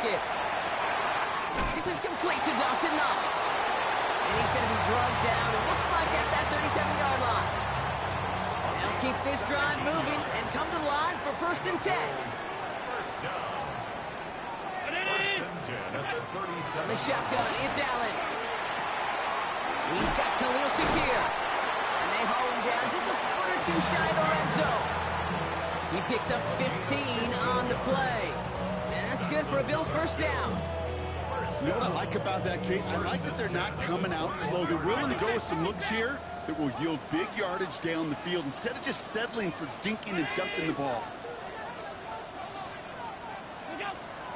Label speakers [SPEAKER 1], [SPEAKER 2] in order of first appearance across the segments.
[SPEAKER 1] pocket. This is complete to Dawson Knox. And he's going to be drugged down, it looks like at that 37-yard line. They'll keep this drive moving and come to the line for 1st and 10. From the shotgun, it's Allen. He's got Khalil Shakir. And they haul him down just a foot or two shy of the red zone. He picks up 15 on the play. And that's good for a Bills 1st down.
[SPEAKER 2] You know what I like about that, Kate? I like that they're not coming out slow. They're willing to go with some looks here that will yield big yardage down the field instead of just settling for dinking and dunking the ball.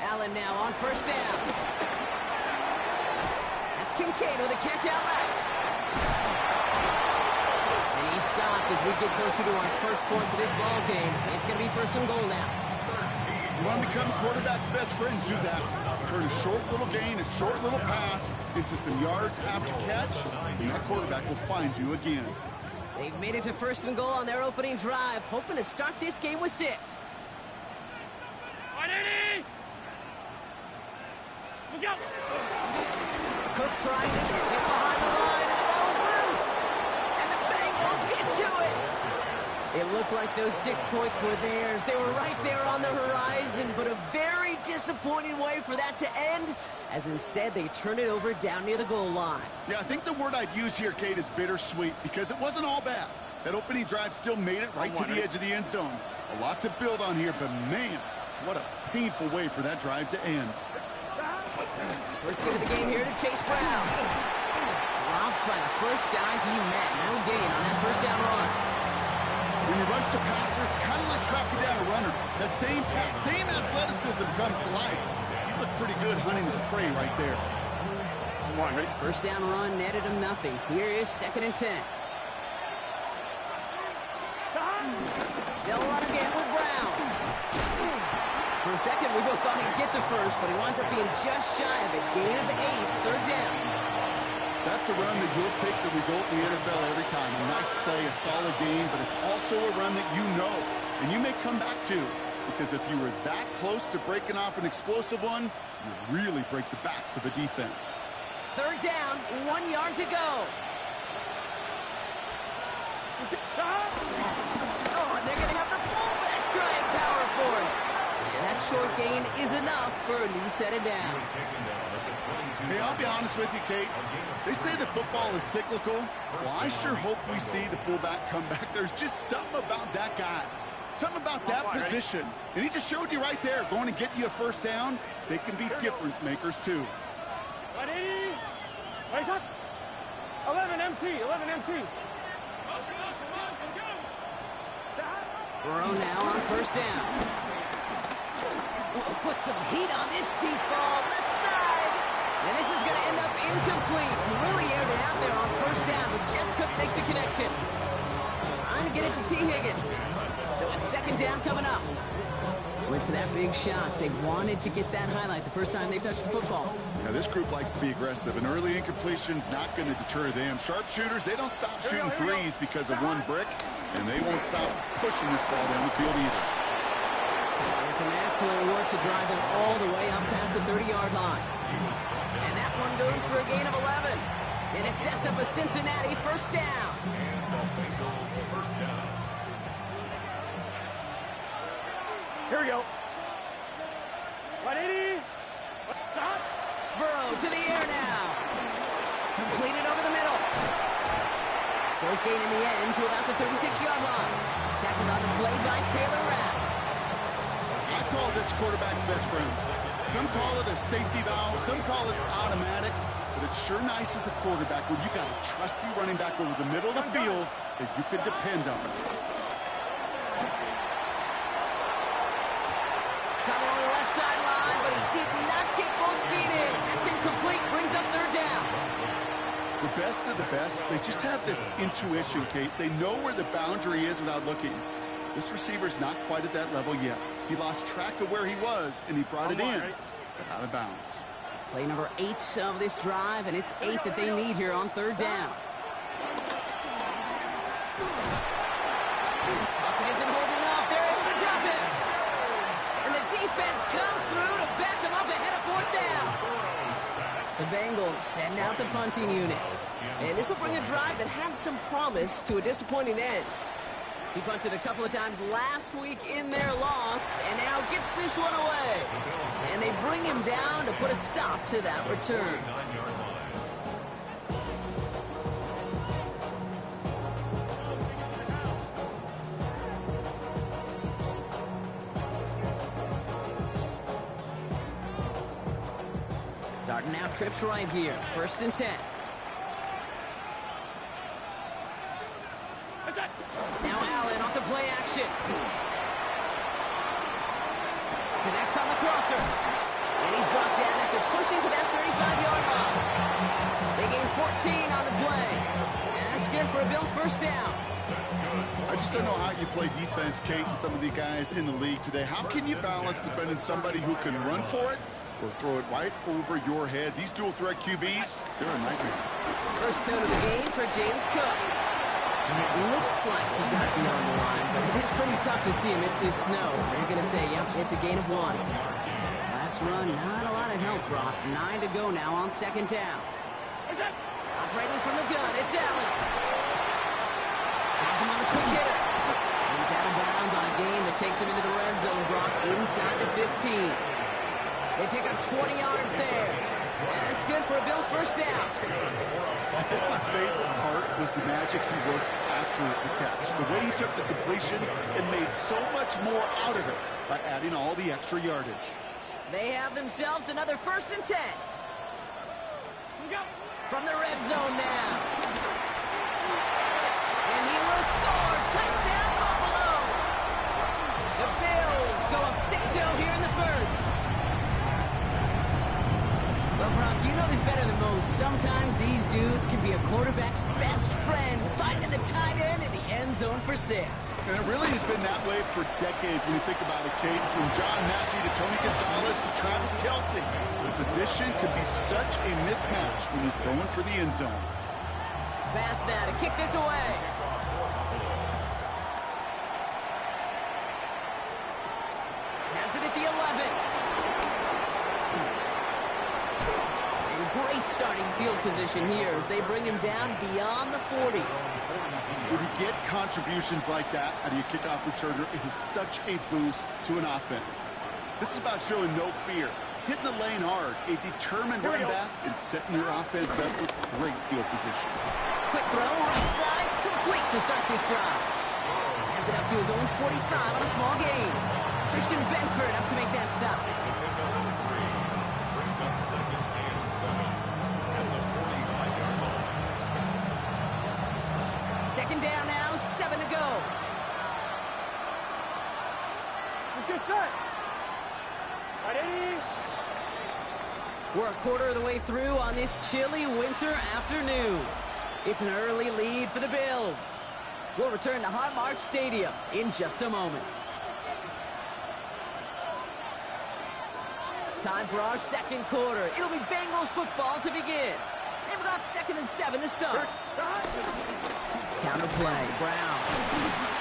[SPEAKER 1] Allen now on 1st down. That's Kincaid with a catch out left. And he's stopped as we get closer to our first points of this ball game. It's going to be 1st and goal now.
[SPEAKER 2] You want to become a quarterback's best friend, do that. Turn a short little gain, a short little pass into some yards after catch, and that quarterback will find you again.
[SPEAKER 1] They've made it to 1st and goal on their opening drive, hoping to start this game with 6. Cook trying to get behind the line, and the ball is loose. And the Bengals get to it. It looked like those 6 points were theirs. They were right there on the horizon, but a very disappointing way for that to end, as instead they turn it over down near the goal line.
[SPEAKER 2] Yeah, I think the word I'd use here, Kate, is bittersweet, because it wasn't all bad. That opening drive still made it right to the edge of the end zone. A lot to build on here, but man, what a painful way for that drive to end.
[SPEAKER 1] First give of the game here to Chase Brown. Dropped by the first guy he met. No gain on that 1st down run.
[SPEAKER 2] When you rush the passer, it's kind of like tracking down a runner. That same athleticism comes to life. You look pretty good hunting his prey right there.
[SPEAKER 1] First down run netted him nothing. Here is 2nd and 10. They'll run again with Brown. For a second, we both thought he'd get the first, but he winds up being just shy of a gain of 8, 3rd down.
[SPEAKER 2] That's a run that you'll take the result in the NFL every time. A nice play, a solid game, but it's also a run that you know, and you may come back to. Because if you were that close to breaking off an explosive one, you really break the backs of a defense.
[SPEAKER 1] 3rd down, 1 yard to go. Oh, and they're going to have the fullback trying power for it. And that short gain is enough for a new set of downs.
[SPEAKER 2] Hey, I'll be honest with you, Kate. They say that football is cyclical. Well, I sure hope we see the fullback come back. There's just something about that guy. Something about that position. And he just showed you right there, going to get you a 1st down. They can be difference makers, too.
[SPEAKER 3] 11 MT.
[SPEAKER 1] Burrow now on 1st down. We'll put some heat on this deep ball, left side. And this is going to end up incomplete. He really aired it out there on 1st down, but just couldn't make the connection. Trying to get it to T. Higgins. So it's 2nd down coming up. Went for that big shot. They wanted to get that highlight the first time they touched the football.
[SPEAKER 2] Now, this group likes to be aggressive, and early incompletion's not going to deter them. Sharpshooters, they don't stop shooting threes because of one brick, and they won't stop pushing this ball down the field either.
[SPEAKER 1] It's an excellent work to drive them all the way up past the 30-yard line. And that one goes for a gain of 11. And it sets up a Cincinnati 1st down.
[SPEAKER 3] Here we go. 180.
[SPEAKER 1] Burrow to the air now. Completed over the middle. 4th gain in the end to about the 36-yard line. Tackled on the play by Taylor Rapp.
[SPEAKER 2] I call this quarterback's best friend. Some call it a safety valve, some call it automatic, but it's sure nice as a quarterback when you got a trusty running back over the middle of the field that you can depend on.
[SPEAKER 1] Coming on the left sideline, but he did not kick both feet in. That's incomplete, brings up 3rd down.
[SPEAKER 2] The best of the best, they just have this intuition, Kate. They know where the boundary is without looking. This receiver's not quite at that level yet. He lost track of where he was, and he brought it in, but out of bounds.
[SPEAKER 1] Play number 8 of this drive, and it's 8 that they need here on 3rd down. Bucket isn't holding up. They're able to drop it. And the defense comes through to back them up ahead of The Bengals send out the punting unit. And this will bring a drive that had some promise to a disappointing end. He punted a couple of times last week in their loss, and now gets this one away. And they bring him down to put a stop to that return. Starting out trips right here. 1st and 10. Now Allen off the play action. Connects on the crosser. And he's brought down after pushing to that 35-yard line. They gain 14 on the play. And that's good for a Bills first down.
[SPEAKER 2] I just don't know how you play defense, Kate, and some of the guys in the league today. How can you balance defending somebody who can run for it or throw it right over your head? These dual threat QBs, they're a nightmare.
[SPEAKER 1] First tone of the game for James Cook. And it looks like he got beyond the line, but it is pretty tough to see amidst this snow. They're going to say, yep, it's a gain of 1. Last run, not a lot of help, Brock. 9 to go now on 2nd down. Operating from the gun, it's Allen. Has him on the quick hitter. He's out of bounds on a gain that takes him into the red zone, Brock, inside the 15. They pick up 20 yards there. And that's good for a Bills first down.
[SPEAKER 2] I think my favorite part was the magic he worked after the catch. The way he took the completion and made so much more out of it by adding all the extra yardage.
[SPEAKER 1] They have themselves another 1st and 10. From the red zone now. And he will score. Touchdown, Buffalo. The Bills go up 6-0 here in the first. Well, Brock, you know this better than most. Sometimes these dudes can be a quarterback's best friend, finding the tight end in the end zone for 6.
[SPEAKER 2] And it really has been that way for decades when you think about it, Kate. From John Mackey to Tony Gonzalez to Travis Kelce. The position could be such a mismatch when you're throwing for the end zone.
[SPEAKER 1] Pass now to kick this away. Has it at the 11. Great starting field position here as they bring him down beyond the 40.
[SPEAKER 2] When you get contributions like that out of your kickoff returner, it is such a boost to an offense. This is about showing no fear, hitting the lane hard, a determined run back, and setting your offense up with great field position.
[SPEAKER 1] Quick throw, right side, complete to start this drive. Has it up to his own 45 on a small gain. Christian Benford up to make that stop. 2nd down now, 7 to go.
[SPEAKER 3] Get set. Ready?
[SPEAKER 1] We're a quarter of the way through on this chilly winter afternoon. It's an early lead for the Bills. We'll return to Highmark Stadium in just a moment. Time for our 2nd quarter. It'll be Bengals football to begin. They've got 2nd and 7 to start. Counter play, Brown.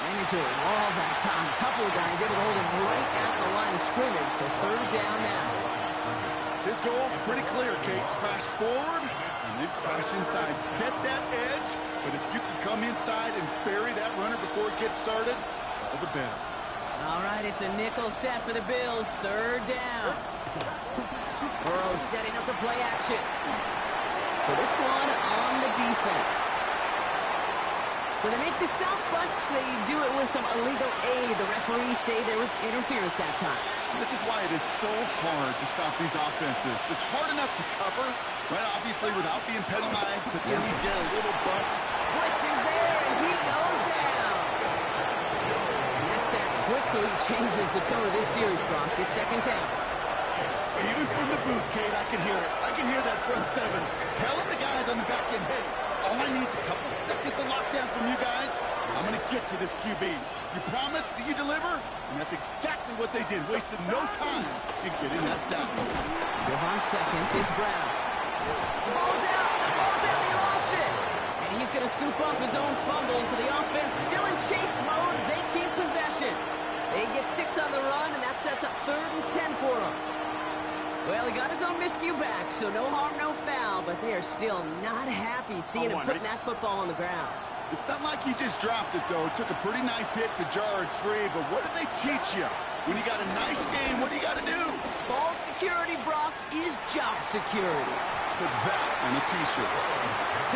[SPEAKER 1] Ran into a wall that time. A couple of guys able to hold him right at the line of scrimmage, so 3rd down now.
[SPEAKER 2] His goal is pretty clear, Kate. Crash forward and then crash inside. Set that edge, but if you can come inside and bury that runner before it gets started, all the better.
[SPEAKER 1] All right, it's a nickel set for the Bills. 3rd down. Burrow setting up the play action. So this one on the defense. So they make the stop, but they do it with some illegal aid. The referees say there was interference that time.
[SPEAKER 2] This is why it is so hard to stop these offenses. It's hard enough to cover, right, obviously, without being penalized, but then you get a little bump.
[SPEAKER 1] Blitz is there, and he goes down. And that sack quickly changes the tone of this series, Brock. It's 2nd down.
[SPEAKER 2] Even from the booth, Kate, I can hear it. I can hear that front 7 telling the guys on the back end, hey, all I need is a couple seconds of lockdown from you guys. I'm going to get to this QB. You promise, you deliver, and that's exactly what they did. Wasted no time in getting that sack.
[SPEAKER 1] Give on 2nd, it's Brown. The ball's out, he lost it. And he's going to scoop up his own fumble, so the offense still in chase mode as they keep possession. They get 6 on the run, and that sets up 3rd and 10 for them. Well, he got his own miscue back, so no harm, no foul, but they are still not happy seeing him putting that football on the ground.
[SPEAKER 2] It's not like he just dropped it, though. It took a pretty nice hit to jar it free, but what do they teach you? When you got a nice game, what do you got to do?
[SPEAKER 1] Ball security, Brock, is job security.
[SPEAKER 2] Put that on a T-shirt.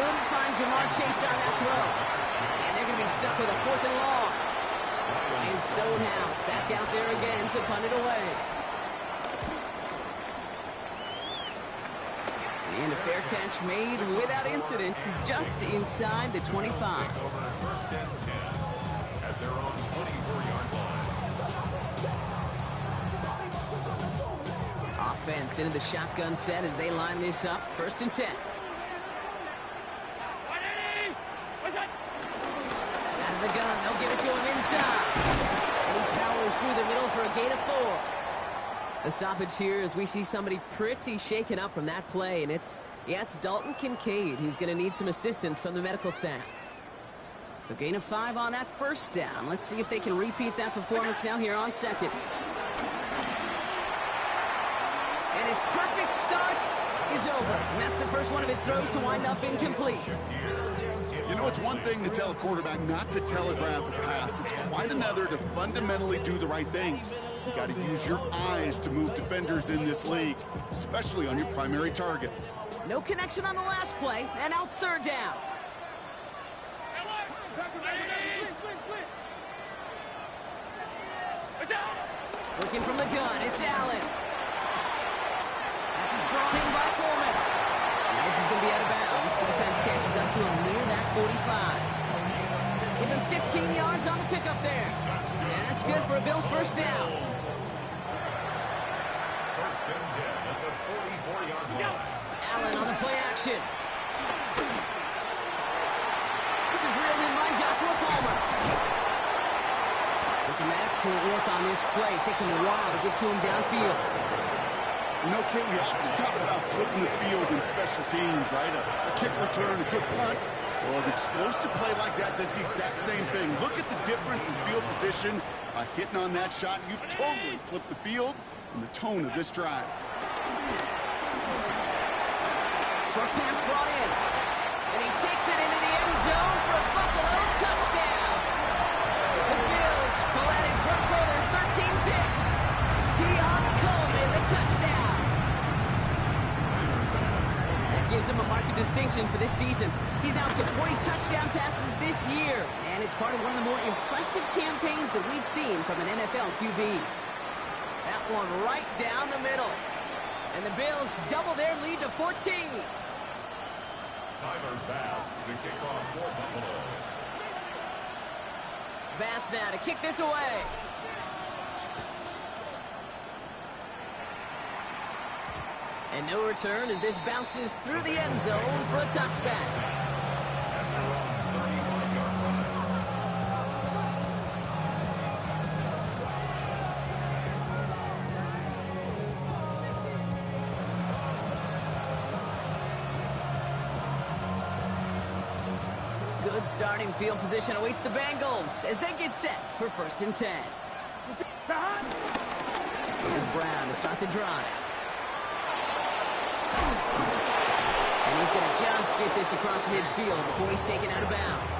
[SPEAKER 1] Couldn't find Jamar Chase on that throw. And they're going to be stuck with a 4th and long. And Stonehouse back out there again to punt it away. And a fair catch made without incident, just inside the 25.
[SPEAKER 4] First and 10 at their own 24-yard line.
[SPEAKER 1] Offense into the shotgun set as they line this up. 1st and 10. Out of the gun, they'll give it to him inside. And he powers through the middle for a gain of 4. The stoppage here as we see somebody pretty shaken up from that play, and it's Dalton Kincaid who's going to need some assistance from the medical staff. So gain of 5 on that 1st down. Let's see if they can repeat that performance now here on 2nd. And his perfect start is over. And that's the first one of his throws to wind up incomplete.
[SPEAKER 2] You know, it's one thing to tell a quarterback not to telegraph a pass. It's quite another to fundamentally do the right things. You got to use your eyes to move defenders in this league, especially on your primary target.
[SPEAKER 1] No connection on the last play, and now it's 3rd down. Looking from the gun, it's Allen. This is brought in by Coleman. And this is going to be out of bounds. Defense catches up to him near that 45. Give him 15 yards on the pickup there. And that's good for a Bills 1st down.
[SPEAKER 4] 1st and 10 at the 44-yard line.
[SPEAKER 1] Allen on the play action. This is reeled in by Joshua Palmer. It's some excellent work on this play. It takes him a while to get to him downfield.
[SPEAKER 2] You know, Kate, we often talk about flipping the field in special teams, right? A kick return, a good punt. Well, an explosive play like that does the exact same thing. Look at the difference in field position by hitting on that shot. You've totally flipped the field and the tone of this drive.
[SPEAKER 1] Short pass brought in. And he takes it into the end zone for a Buffalo touchdown. The Bills pull out in front for their 13th hit. Keon Coleman, the touchdown. That gives him a marked distinction for this season. He's now up to 40 touchdown passes this year. And it's part of one of the more impressive campaigns that we've seen from an NFL QB. That one right down the middle. And the Bills double their lead to 14.
[SPEAKER 4] Tyler Bass to kick off for Buffalo.
[SPEAKER 1] Bass now to kick this away. And no return as this bounces through the end zone for a touchback. Good starting field position awaits the Bengals as they get set for 1st and 10. Here's Brown to start the drive. And he's going to just get this across midfield before he's taken out of bounds.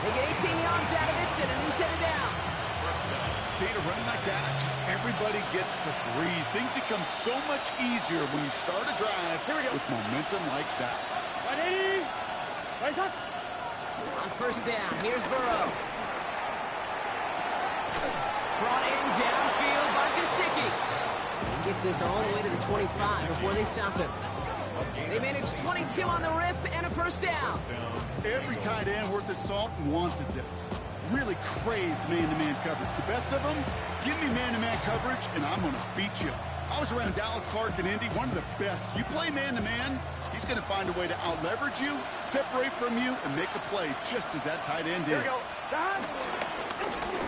[SPEAKER 1] They get 18 yards out of it and a new set of downs.
[SPEAKER 2] Kate, a run like that, just everybody gets to breathe. Things become so much easier when you start a drive with momentum like that.
[SPEAKER 3] Ready? Right up.
[SPEAKER 1] On 1st down, here's Burrow. Brought in downfield by Gesicki. He gets this all the way to the 25 before they stop him. They managed 22 on the rip and a 1st down.
[SPEAKER 2] Every tight end worth his salt wanted this. Really craved man-to-man coverage. The best of them, give me man-to-man coverage and I'm going to beat you. I was around Dallas Clark and Indy, one of the best. You play man-to-man, he's going to find a way to out-leverage you, separate from you, and make a play just as that tight end did.
[SPEAKER 3] Here we go. Down.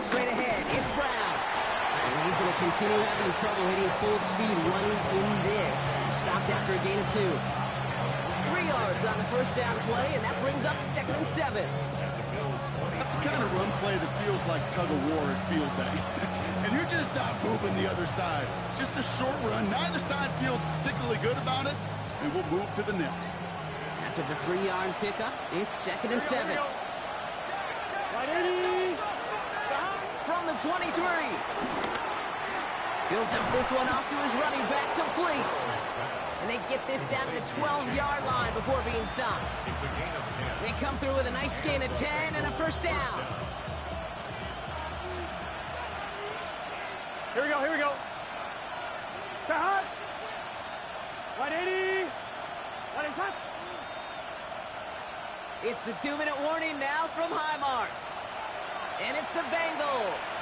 [SPEAKER 1] Straight ahead, it's Brown. And he's going to continue having trouble hitting full speed running in this. Stopped after a gain of 2. 3 yards on the 1st down play, and that brings up 2nd and 7.
[SPEAKER 2] That's the kind of run play that feels like tug-of-war at field day. And you're just not moving the other side. Just a short run. Neither side feels particularly good about it, and we'll move to the next.
[SPEAKER 1] After the 3-yard pickup, it's 2nd and 7.
[SPEAKER 3] Right, Eddie.
[SPEAKER 1] From the 23. Builds up this one off to his running back, complete. And they get this down to the 12-yard line before being stopped. They come through with a nice gain of 10 and a first down.
[SPEAKER 3] Here we go, here we go. Hot. Right, Eddie. Right, it's hot.
[SPEAKER 1] It's the 2-minute warning now from Highmark. And it's the Bengals,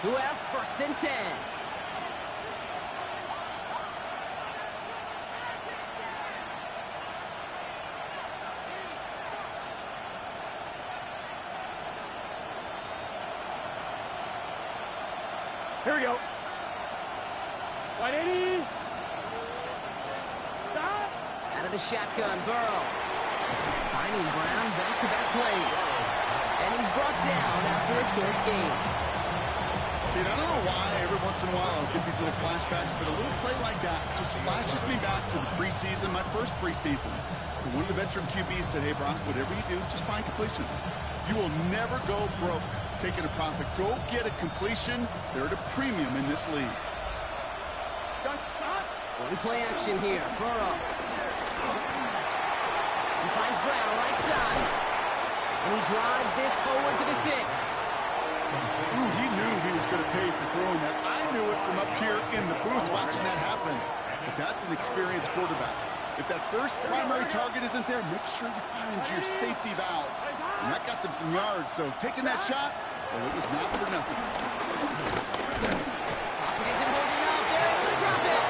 [SPEAKER 1] who have 1st and 10.
[SPEAKER 3] Here we go. Right, Eddie. Stop.
[SPEAKER 1] Out of the shotgun, Burrow. Finding Brown, back-to-back plays. And he's brought down after a 3rd gain.
[SPEAKER 2] Dude, I don't know why every once in a while I'll get these little flashbacks, but a little play like that just flashes me back to the preseason, my first preseason. And one of the veteran QBs said, hey, Brock, whatever you do, just find completions. You will never go broke taking a profit. Go get a completion. They're at a premium in this league.
[SPEAKER 1] One play action here. Burrow. He finds Brown right side. And he drives this forward to the 6.
[SPEAKER 2] Ooh, he knew he was going to pay for throwing that. I knew it from up here in the booth watching that happen. But that's an experienced quarterback. If that first primary target isn't there, make sure you find your safety valve. And that got them some yards, so taking that shot, well, it was not for nothing.
[SPEAKER 1] Pocket isn't holding up. They're able to drop it.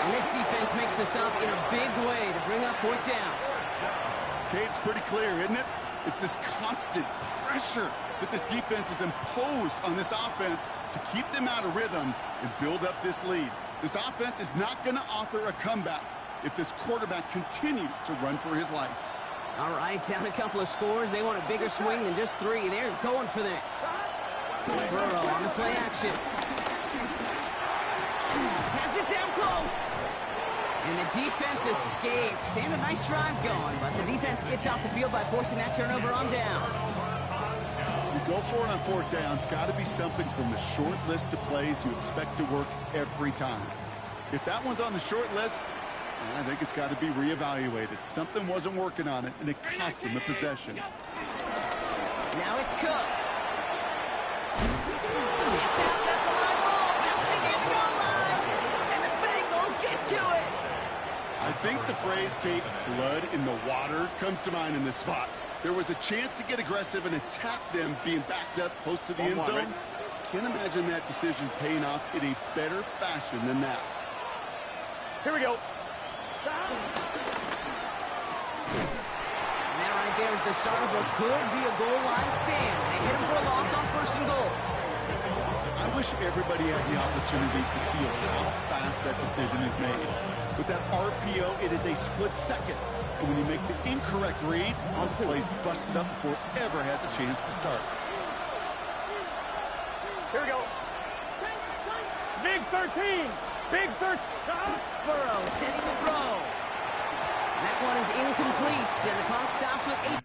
[SPEAKER 1] And this defense makes the stop in a big way to bring up 4th down.
[SPEAKER 2] Okay, it's pretty clear, isn't it? It's this constant pressure that this defense has imposed on this offense to keep them out of rhythm and build up this lead. This offense is not going to author a comeback if this quarterback continues to run for his life.
[SPEAKER 1] All right, down a couple of scores. They want a bigger swing than just 3. They're going for this. Burrow on the play action. Has it down close. And the defense escapes. And a nice drive going, but the defense gets off the field by forcing that turnover on downs.
[SPEAKER 2] You go for it on 4th down. It's got to be something from the short list of plays you expect to work every time. If that one's on the short list, I think it's got to be reevaluated. Something wasn't working on it, and it cost them a possession.
[SPEAKER 1] Now it's Cook. It's out. That's a live ball. Bouncing near the goal line. And the Bengals get to it.
[SPEAKER 2] I think the phrase, Kate, blood in the water, comes to mind in this spot. There was a chance to get aggressive and attack them being backed up close to the end zone. Can't imagine that decision paying off in a better fashion than that.
[SPEAKER 3] Here we go.
[SPEAKER 1] And that right there is the start of what could be a goal line stand. They hit him for a loss on 1st and goal.
[SPEAKER 2] I wish everybody had the opportunity to feel how fast that decision is made. With that RPO, it is a split second. And when you make the incorrect read, the play's busted up before it ever has a chance to start.
[SPEAKER 3] Here we go. Big 13. Big 13.
[SPEAKER 1] Burrow setting the throw. That one is incomplete, and the clock stops with 8.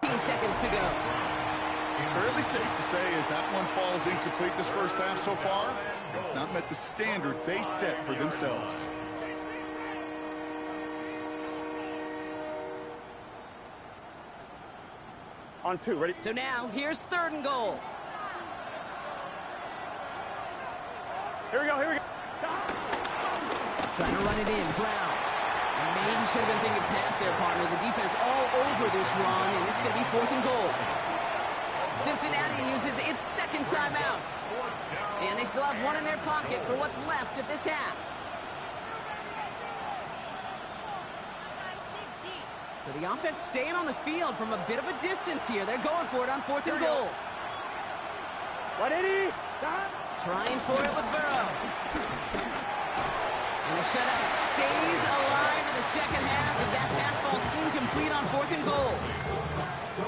[SPEAKER 1] 15 seconds to go.
[SPEAKER 2] Fairly safe to say as that one falls incomplete this first half so far. It's not met the standard they set for themselves.
[SPEAKER 3] On 2, ready?
[SPEAKER 1] So now, here's 3rd and goal.
[SPEAKER 3] Here we go, here we go.
[SPEAKER 1] Trying to run it in, Brown. And maybe should have been thinking pass there, partner. The defense all over this run, and it's going to be 4th and goal. Cincinnati uses its 2nd timeout. And they still have one in their pocket for what's left of this half. So the offense staying on the field from a bit of a distance here. They're going for it on 4th and goal.
[SPEAKER 3] 180.
[SPEAKER 1] Trying for it with Burrow. And the shutout stays alive in the second half as that pass falls incomplete on 4th and goal.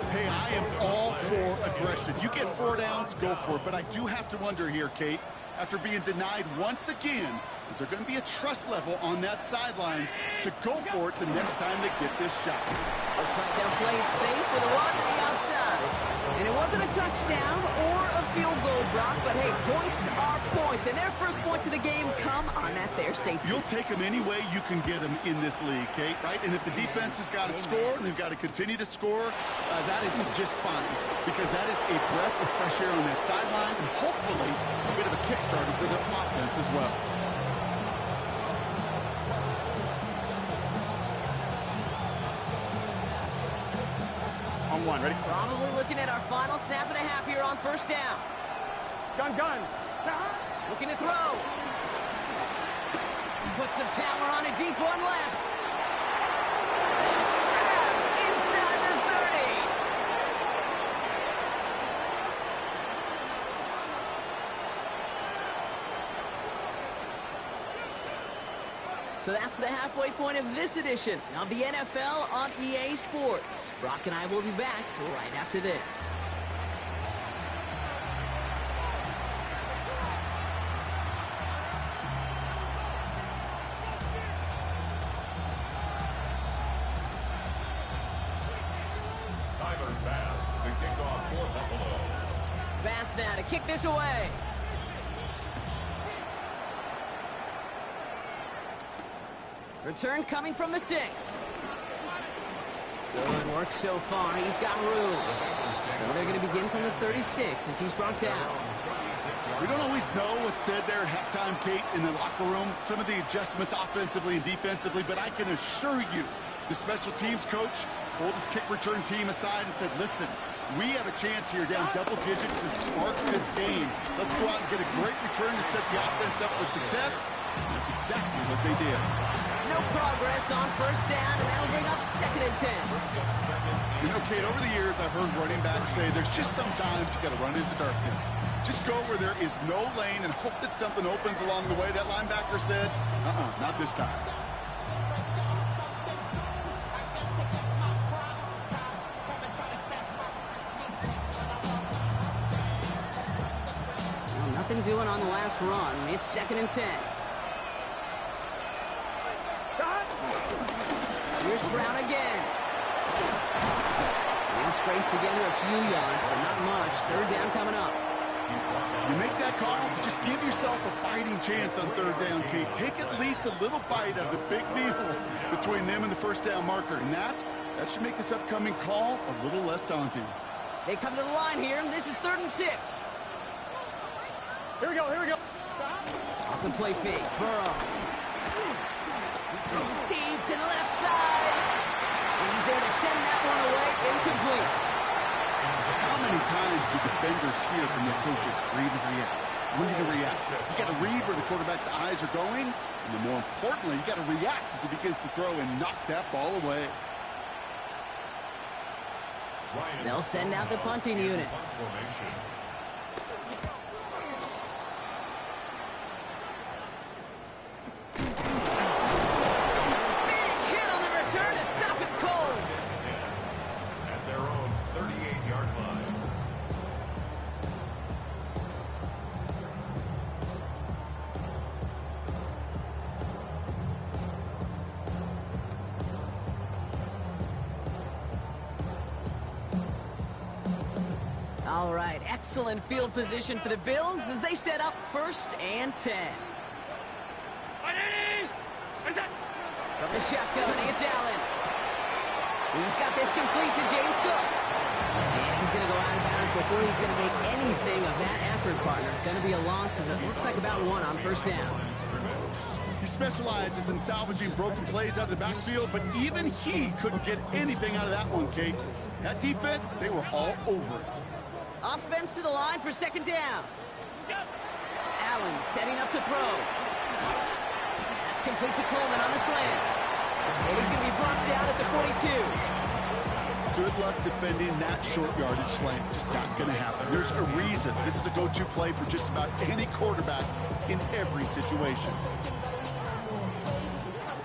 [SPEAKER 2] Hey, I am all for aggression. You get 4 downs, go for it. But I do have to wonder here, Kate, after being denied once again, is there going to be a trust level on that sidelines to go for it the next time they get this shot?
[SPEAKER 1] Looks like they'll play it safe with a run to the outside. And it wasn't a touchdown or a field goal, Brock, but hey, points are points. And their first points of the game come on that there safety.
[SPEAKER 2] You'll take them any way you can get them in this league, Kate, right? And if the defense has got to score and they've got to continue to score, that is just fine. Because that is a breath of fresh air on that sideline and hopefully a bit of a kickstarter for their offense as well.
[SPEAKER 3] On 1, ready?
[SPEAKER 1] Probably looking at our final snap of the half here on 1st down.
[SPEAKER 3] Gun.
[SPEAKER 1] Looking to throw. Put some power on a deep one left. It's grabbed inside the 30. So that's the halfway point of this edition of the NFL on EA Sports. Brock and I will be back right after this.
[SPEAKER 4] Tyler Bass, the kickoff for Buffalo.
[SPEAKER 1] Bass now to kick this away. Return coming from the 6. Good work so far. He's got room. So they're going to begin from the 36 as he's brought down.
[SPEAKER 2] We don't always know what's said there at halftime, Kate, in the locker room. Some of the adjustments offensively and defensively, but I can assure you the special teams coach pulled his kick return team aside and said, listen, we have a chance here down double digits to spark this game. Let's go out and get a great return to set the offense up for success. And that's exactly what they did.
[SPEAKER 1] No progress on 1st down, and that'll bring up 2nd and 10.
[SPEAKER 2] You know, Kate, over the years, I've heard running backs say there's just sometimes you got to run into darkness. Just go where there is no lane and hope that something opens along the way. That linebacker said, not this time.
[SPEAKER 1] Well, nothing doing on the last run. It's 2nd and 10. Here's Brown again. He'll scrape together a few yards, but not much. 3rd down coming up.
[SPEAKER 2] You make that call to just give yourself a fighting chance on 3rd down, Kate. Take at least a little bite of the big deal between them and the 1st down marker. And that should make this upcoming call a little less daunting.
[SPEAKER 1] They come to the line here, and this is 3rd and 6.
[SPEAKER 3] Here we go.
[SPEAKER 1] Off the play fake. Burrow. Deep to the left side. And he's there to send that one away. Incomplete.
[SPEAKER 2] How many times do defenders hear from their coaches, read and react? Read and react. You got to read where the quarterback's eyes are going, and then more importantly, you got to react as he begins to throw and knock that ball away.
[SPEAKER 1] They'll send out the punting unit. All right, excellent field position for the Bills as they set up 1st and 10. From the shotgun, it's Allen. He's got this complete to James Cook. And he's going to go out of bounds before he's going to make anything of that effort, partner. Going to be a loss of, it looks like, about 1 on 1st down.
[SPEAKER 2] He specializes in salvaging broken plays out of the backfield, but even he couldn't get anything out of that one, Kate. That defense, they were all over it.
[SPEAKER 1] Offense to the line for 2nd down. Allen setting up to throw. That's complete to Coleman on the slant. And he's going to be blocked out at the 42.
[SPEAKER 2] Good luck defending that short yardage slant. Just not going to happen. There's a reason. This is a go-to play for just about any quarterback in every situation.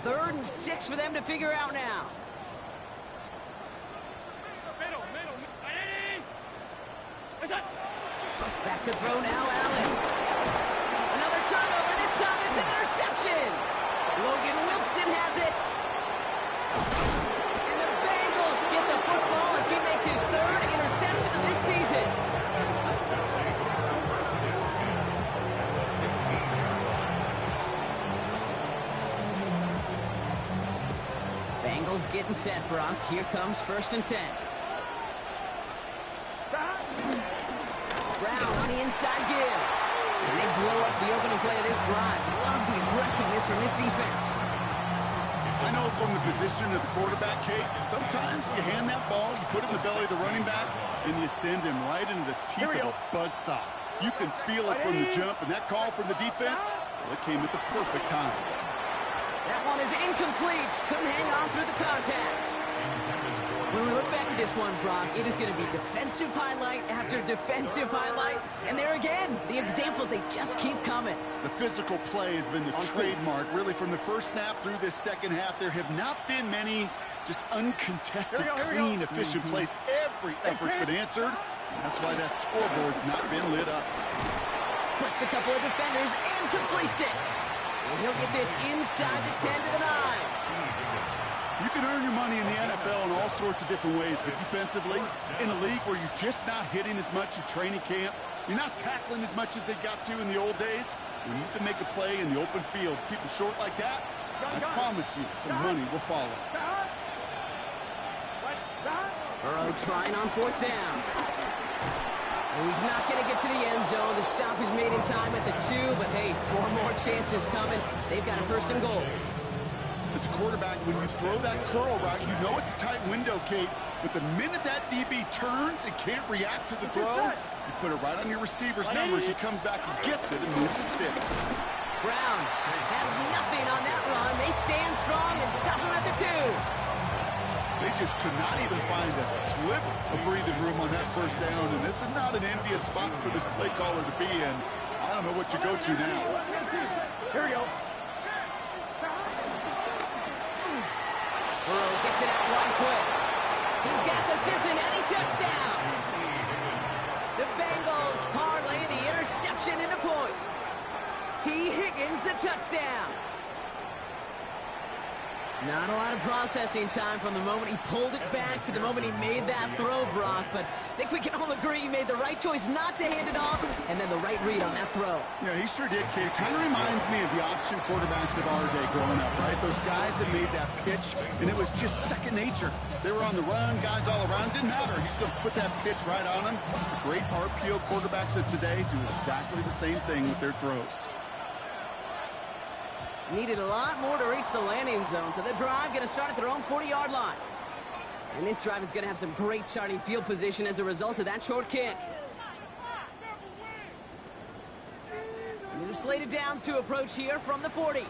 [SPEAKER 1] 3rd and 6 for them to figure out now. Back to throw now, Allen. Another turnover. This time it's an interception. Logan Wilson has it. And the Bengals get the football as he makes his 3rd interception of this season. Bengals getting set, Brock. Here comes 1st and 10. Brown on the inside give. And they blow up the opening play of this drive. Love the aggressiveness from this defense.
[SPEAKER 2] I know from the position of the quarterback, Kate, sometimes you hand that ball, you put it in the belly of the running back, and you send him right into the teeth of a buzzsaw. You can feel it from the jump, and that call from the defense, well, it came at the perfect time.
[SPEAKER 1] That one is incomplete. Couldn't hang on through the contact. When we look back at this one, Brock, it is going to be defensive highlight after defensive highlight. And there again, the examples, they just keep coming.
[SPEAKER 2] The physical play has been the trademark, really, from the first snap through this second half. There have not been many just uncontested, clean, efficient plays. Every effort's been answered. That's why that scoreboard's not been lit up.
[SPEAKER 1] Splits a couple of defenders and completes it. And he'll get this inside the 10 to the 9.
[SPEAKER 2] You can earn your money in the NFL in all sorts of different ways, but defensively, in a league where you're just not hitting as much in training camp, you're not tackling as much as they got to in the old days, you need to make a play in the open field. Keep it short like that, I promise you some money will follow.
[SPEAKER 1] Burrow trying on 4th down. Oh, he's not going to get to the end zone. The stop is made in time at the 2, but hey, 4 more chances coming. They've got a 1st and goal.
[SPEAKER 2] As a quarterback, when you throw that curl route, you know it's a tight window, Kate. But the minute that DB turns and can't react to the throw, you put it right on your receiver's numbers. He comes back and gets it and moves the sticks.
[SPEAKER 1] Brown has nothing on that run. They stand strong and stop him at the 2.
[SPEAKER 2] They just could not even find a sliver of breathing room on that 1st down. And this is not an envious spot for this play caller to be in. I don't know what you go to now.
[SPEAKER 3] Here we go.
[SPEAKER 1] Burrow gets it out one quick. He's got the Cincinnati touchdown. The Bengals parlay the interception into points. T. Higgins the touchdown. Not a lot of processing time from the moment he pulled it back to the moment he made that throw, Brock. But I think we can all agree he made the right choice not to hand it off, and then the right read on that throw.
[SPEAKER 2] Yeah, he sure did, Kate. Kind of reminds me of the option quarterbacks of our day growing up, right? Those guys that made that pitch, and it was just second nature. They were on the run, guys all around. Didn't matter. He's going to put that pitch right on them. The great RPO quarterbacks of today do exactly the same thing with their throws.
[SPEAKER 1] Needed a lot more to reach the landing zone, so the drive going to start at their own 40-yard line. And this drive is going to have some great starting field position as a result of that short kick. New slated downs to approach here from the 40.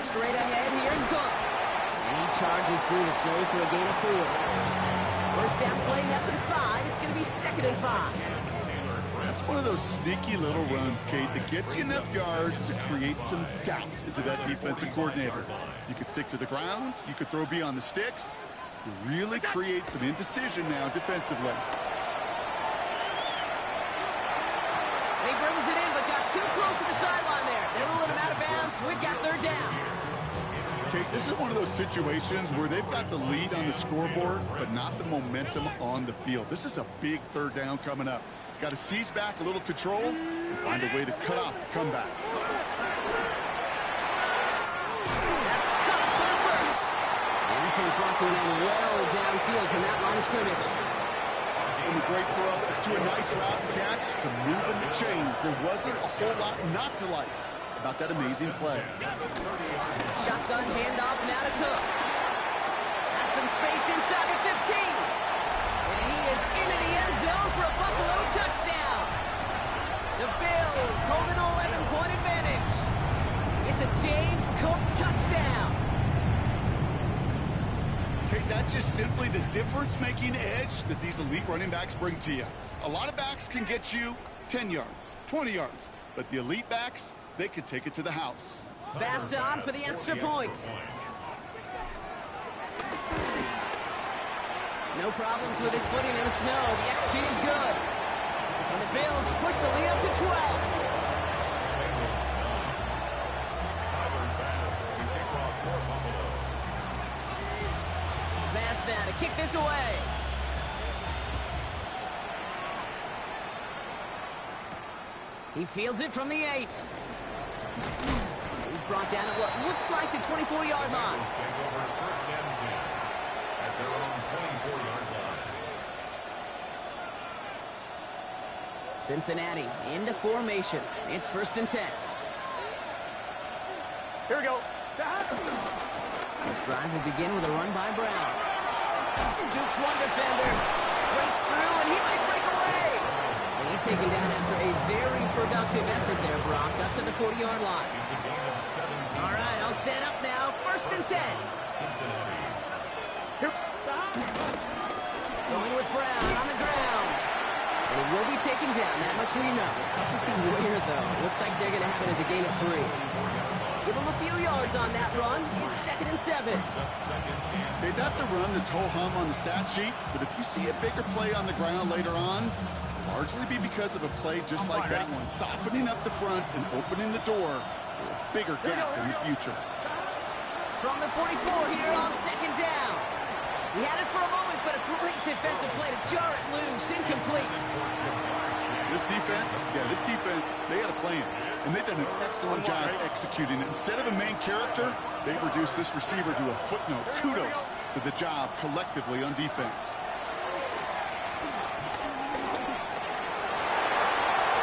[SPEAKER 1] Straight ahead, here's Cook. And he charges through the snow for a gain of 4. First down play, that's at 5. It's going to be 2nd and 5.
[SPEAKER 2] That's one of those sneaky little runs, Kate, that gets you enough yards to create some doubt into that defensive coordinator. You could stick to the ground. You could throw beyond the sticks. You really create some indecision now defensively.
[SPEAKER 1] He brings it in, but got too close to the sideline there. They ruled him out of bounds. We've got 3rd down.
[SPEAKER 2] Kate, this is one of those situations where they've got the lead on the scoreboard, but not the momentum on the field. This is a big third down coming up. Got to seize back a little control and find a way to cut off the comeback.
[SPEAKER 1] That's caught for the first. And this one's brought to an end well downfield from that line of scrimmage.
[SPEAKER 2] From a great throw to a nice route catch to moving the chains. There wasn't a whole lot not to like about that amazing play.
[SPEAKER 1] Shotgun handoff now to Cook. Has some space inside the 15. And he is into the end zone for a Buffalo touchdown. The Bills hold an 11-point advantage. It's a James Cook touchdown.
[SPEAKER 2] Okay, that's just simply the difference-making edge that these elite running backs bring to you. A lot of backs can get you 10 yards, 20 yards, but the elite backs, they could take it to the house.
[SPEAKER 1] Pass on for the extra point. No problems with his footing in the snow. The XP is good. And the Bills push the lead up to 12. Pass now to kick this away. He fields it from the 8. He's brought down at what looks like the 24-yard line.
[SPEAKER 4] First and 10 at their own 24-yard line.
[SPEAKER 1] Cincinnati into formation. It's 1st and 10.
[SPEAKER 3] Here we go.
[SPEAKER 1] This drive will begin with a run by Brown. Jukes one defender. Breaks through, and he might break away. And he's taken down after a very productive effort there, Brock, up to the 40-yard line. All right, I'll set up now. 1st and 10.
[SPEAKER 4] Cincinnati.
[SPEAKER 1] Going with Brown on the ground. And he will be taken down, that much we know. Tough to see where, though. Looks like they're going to have it as a gain of 3. Give him a few yards on that run. It's 2nd and 7.
[SPEAKER 2] Okay, that's a run that's ho-hum on the stat sheet, but if you see a bigger play on the ground later on, largely be because of a play just like that one, softening up the front and opening the door for a bigger gap in the future.
[SPEAKER 1] From the 44 here on 2nd down. He had it for a moment, but a great defensive play to jar it loose. Incomplete.
[SPEAKER 2] This defense, they had a plan, and they've done an excellent job executing it. Instead of a main character, they've reduced this receiver to a footnote. Kudos to the job collectively on defense.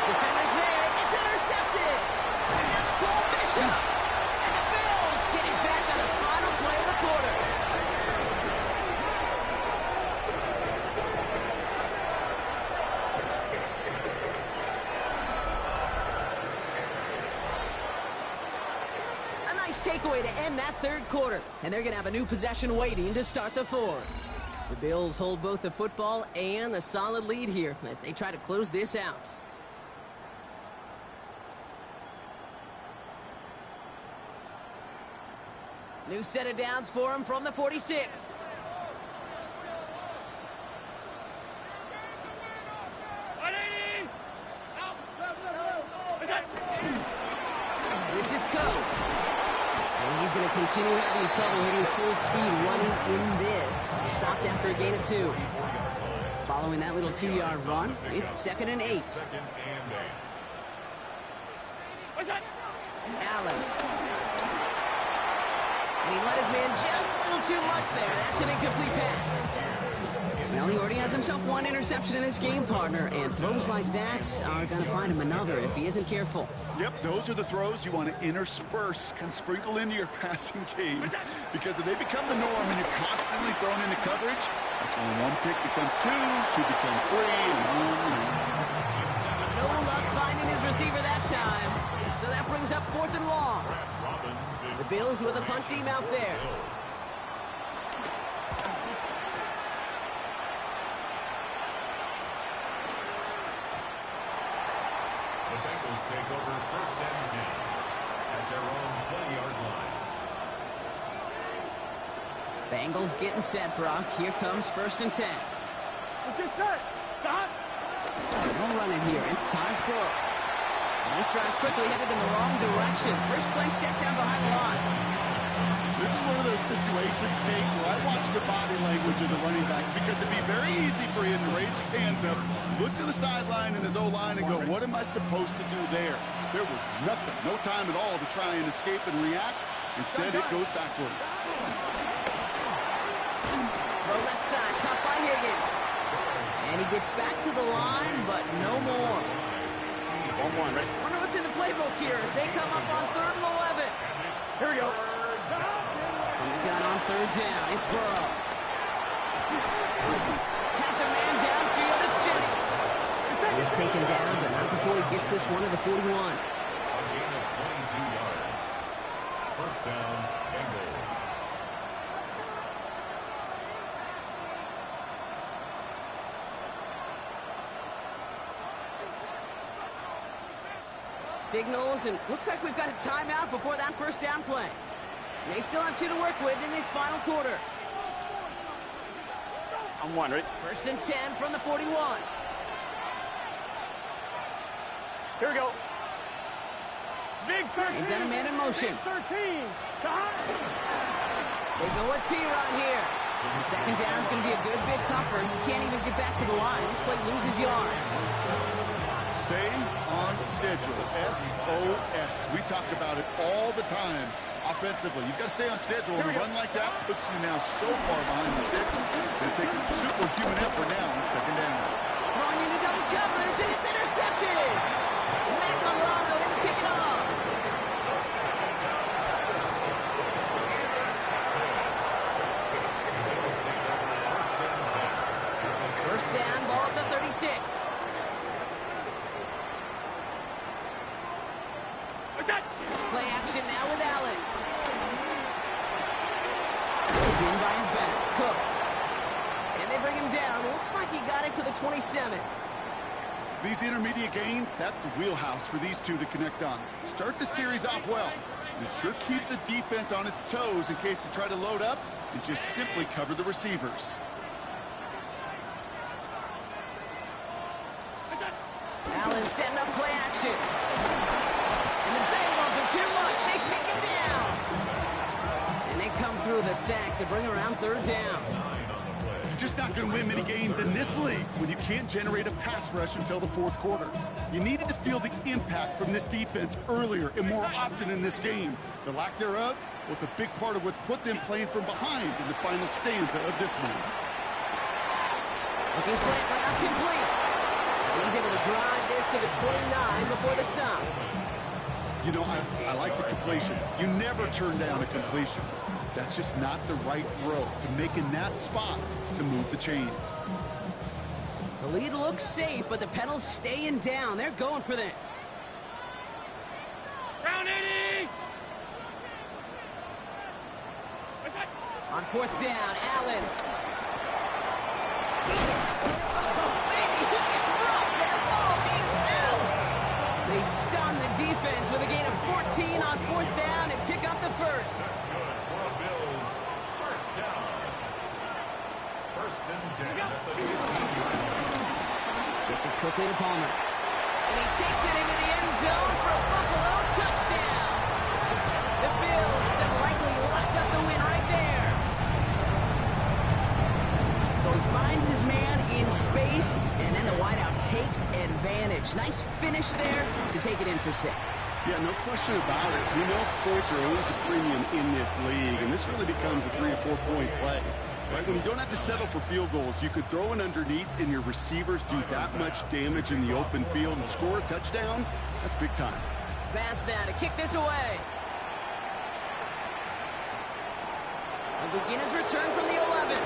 [SPEAKER 1] Defenders there. It's intercepted. And that's Cole Bishop. And the Bills getting back on the final play of the quarter. A nice takeaway to end that 3rd quarter. And they're going to have a new possession waiting to start the 4th. The Bills hold both the football and a solid lead here as they try to close this out. New set of downs for him from the 46. This is Cook. And he's going to continue having trouble hitting full speed running in this. Stopped after a gain of 2. Following that little 2-yard run, it's 2nd and 8. Allen. And he let his man just a little too much there. That's an incomplete pass. Well, he already has himself one interception in this game, partner, and throws like that are going to find him another if he isn't careful.
[SPEAKER 2] Yep, those are the throws you want to intersperse and sprinkle into your passing game, because if they become the norm and you're constantly thrown into coverage, that's when one pick becomes 2, 2 becomes 3, and on.
[SPEAKER 1] No luck finding his receiver that time, so that brings up 4th and long. The Bills with a punt team out there.
[SPEAKER 4] The Bengals take over 1st and 10 at their own 20-yard line.
[SPEAKER 1] Bengals getting set, Brock. Here comes 1st and 10.
[SPEAKER 3] Let's get set. Stop.
[SPEAKER 1] No running here. It's Taj Brooks. And this drive's quickly headed in the wrong direction. First play set down behind the line.
[SPEAKER 2] This is one of those situations, Kate, where I watch the body language of the running back because it'd be very easy for him to raise his hands up, look to the sideline in his O-line and go, what am I supposed to do there? There was nothing, no time at all to try and escape and react. Instead, it goes backwards.
[SPEAKER 1] Throw left side, caught by Higgins. And he gets back to the line, but no more.
[SPEAKER 3] 1-1, right?
[SPEAKER 1] Wonder what's in the playbook here as they come up on 3rd and 11.
[SPEAKER 3] Here we go.
[SPEAKER 1] He's got on 3rd down. It's Burrow. Has a man downfield. It's Jennings. He's taken down, but not before he gets this one to the 41.
[SPEAKER 4] A gain of 22 yards. First down, Bengals.
[SPEAKER 1] Signals, and looks like we've got a timeout before that first down play. They still have 2 to work with in this final quarter.
[SPEAKER 3] I'm 1, right?
[SPEAKER 1] 1st and 10 from the 41.
[SPEAKER 3] Here we go. Big 13.
[SPEAKER 1] They've got a man in motion.
[SPEAKER 3] Big 13.
[SPEAKER 1] They go with Piron here. And 2nd down is going to be a good bit tougher. He can't even get back to the line. This play loses yards.
[SPEAKER 2] Stay on schedule. SOS. We talk about it all the time. Offensively, you've got to stay on schedule, and a run like that puts you now so far behind the sticks that it takes some superhuman effort now on 2nd down.
[SPEAKER 1] Throwing into double coverage, and it's intercepted. Matt Milano in to pick it up. First down, ball at the 36. Play action now with Allen. Pulled in by his back. Cook. And they bring him down. Looks like he got it to the 27.
[SPEAKER 2] These intermediate gains, that's the wheelhouse for these two to connect on. Start the series off well. It sure keeps the defense on its toes in case they try to load up and just simply cover the receivers.
[SPEAKER 1] Allen setting up play action. And the Bengals are too much. They take him down. And they come through the sack to bring around 3rd down.
[SPEAKER 2] You're just not going to win many games in this league when you can't generate a pass rush until the 4th quarter. You needed to feel the impact from this defense earlier and more often in this game. The lack thereof, well, it's a big part of what's put them playing from behind in the final stanza of this one.
[SPEAKER 1] Looking slant route complete. He's able to drive this to the 29 before the stop.
[SPEAKER 2] You know, I like the completion. You never turn down a completion. That's just not the right throw to make in that spot to move the chains.
[SPEAKER 1] The lead looks safe, but the pedals staying down. They're going for this.
[SPEAKER 3] Round 80.
[SPEAKER 1] On 4th down, Allen. They stun the defense with a gain of 14 on 4th down and pick up the first.
[SPEAKER 4] That's good for the Bills. First down. 1st and 10 at the 15-yard line.
[SPEAKER 1] Gets it quickly to Palmer. And he takes it into the end zone for a Buffalo touchdown. The Bills have likely locked up the win right there. So he finds his man in space, and then the wideout takes advantage. Nice finish there to take it in for 6.
[SPEAKER 2] Yeah, no question about it. We know points are always a premium in this league, and this really becomes a 3 or 4 point play. Right? When you don't have to settle for field goals, you could throw it underneath and your receivers do that much damage in the open field and score a touchdown. That's big time.
[SPEAKER 1] Bass now to kick this away. And begin his return from the 11.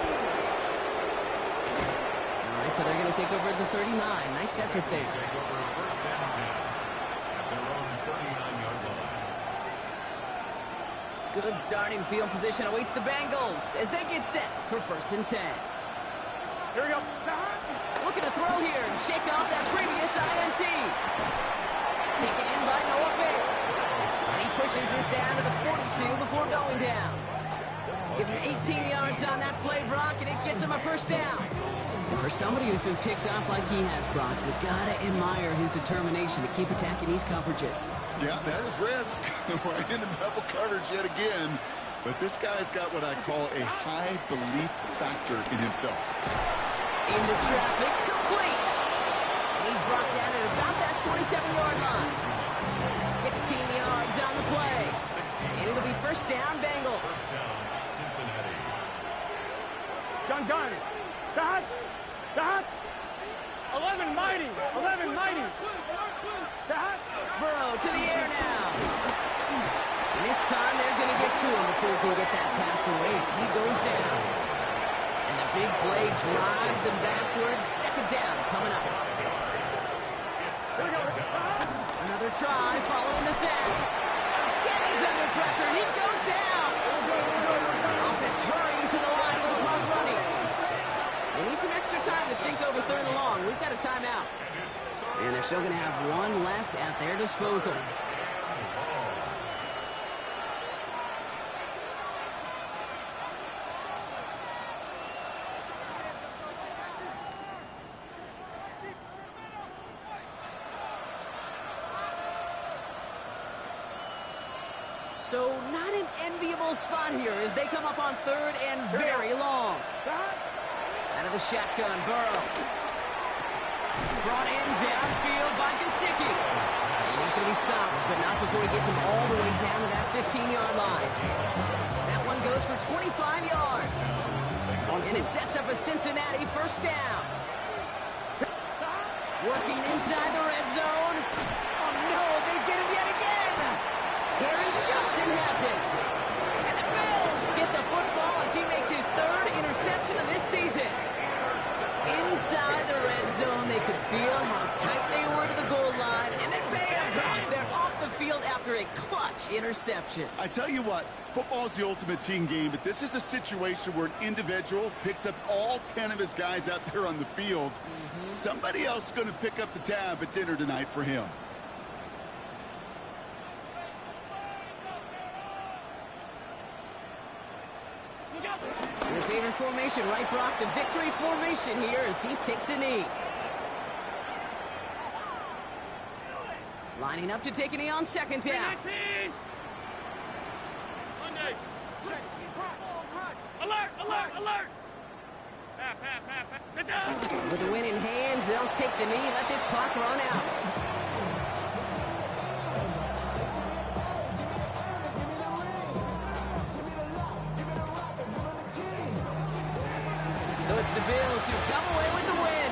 [SPEAKER 1] So they're going to take over at the 39. Nice effort there.
[SPEAKER 4] Take over 1st and 10 at their own 39-yard line.
[SPEAKER 1] Good starting field position awaits the Bengals as they get set for 1st and 10.
[SPEAKER 3] Here we go.
[SPEAKER 1] Looking to throw here and shake off that previous INT. Taken in by Noah Fant. And he pushes this down to the 42 before going down. Give him 18 yards on that play, Brock, and it gets him a 1st down. And for somebody who's been picked off like he has, Brock, you gotta admire his determination to keep attacking these coverages.
[SPEAKER 2] Yeah, that is risk. Right into double coverage yet again. but this guy's got what I call a high belief factor in himself.
[SPEAKER 1] Into traffic, complete. And he's brought down at about that 27-yard line. 16 yards on the play. And it'll be first down, Bengals.
[SPEAKER 4] First down, Cincinnati.
[SPEAKER 3] Gun. Dot. 11 mighty. Dot.
[SPEAKER 1] Burrow to the air now. And this time they're going to get to him before he can get that pass away as he goes down. And the big play drives them backwards. Second down coming up. Another try following the sack. Again, he's under pressure. He goes down. Offense hurrying to the line with the clock running. We need some extra time to think over third and long. We've got a timeout. And they're still going to have one left at their disposal. So not an enviable spot here as they come up on third and very long. Out of the shotgun, Burrow. Brought in downfield by Gesicki. And he's going to be stopped, but not before he gets him all the way down to that 15-yard line. That one goes for 25 yards. And it sets up a Cincinnati first down. Working inside the red zone. Oh, no, they get him yet again. Terry Johnson has it. And the Bills get the football as he makes his third interception of this season. Inside the red zone, they could feel how tight they were to the goal line. And then bam, Brock, they're off the field after a clutch interception.
[SPEAKER 2] I tell you what, football is the ultimate team game, but this is a situation where an individual picks up all 10 of his guys out there on the field. Somebody else is going to pick up the tab at dinner tonight for him.
[SPEAKER 1] Your favorite formation, right, Brock? The victory formation here as he takes a knee. Lining up to take a knee on second down.
[SPEAKER 3] Alert!
[SPEAKER 1] With the win in hands, they'll take the knee and let this clock run out. So it's the Bills who come away with the win.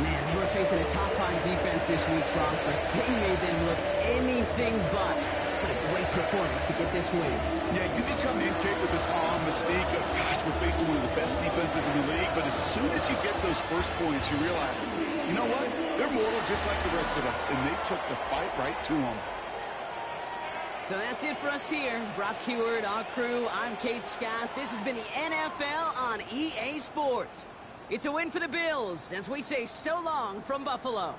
[SPEAKER 1] Man, they were facing a top-5 defense this week, Brock, but they made them look anything but. What a great performance to get this win.
[SPEAKER 2] Yeah, you can come in, Kate, with this mystique of, gosh, we're facing one of the best defenses in the league, but as soon as you get those first points, you realize, you know what? They're mortal just like the rest of us, and they took the fight right to them.
[SPEAKER 1] So that's it for us here. Brock Heward, our crew, I'm Kate Scott. This has been the NFL on EA Sports. It's a win for the Bills as we say so long from Buffalo.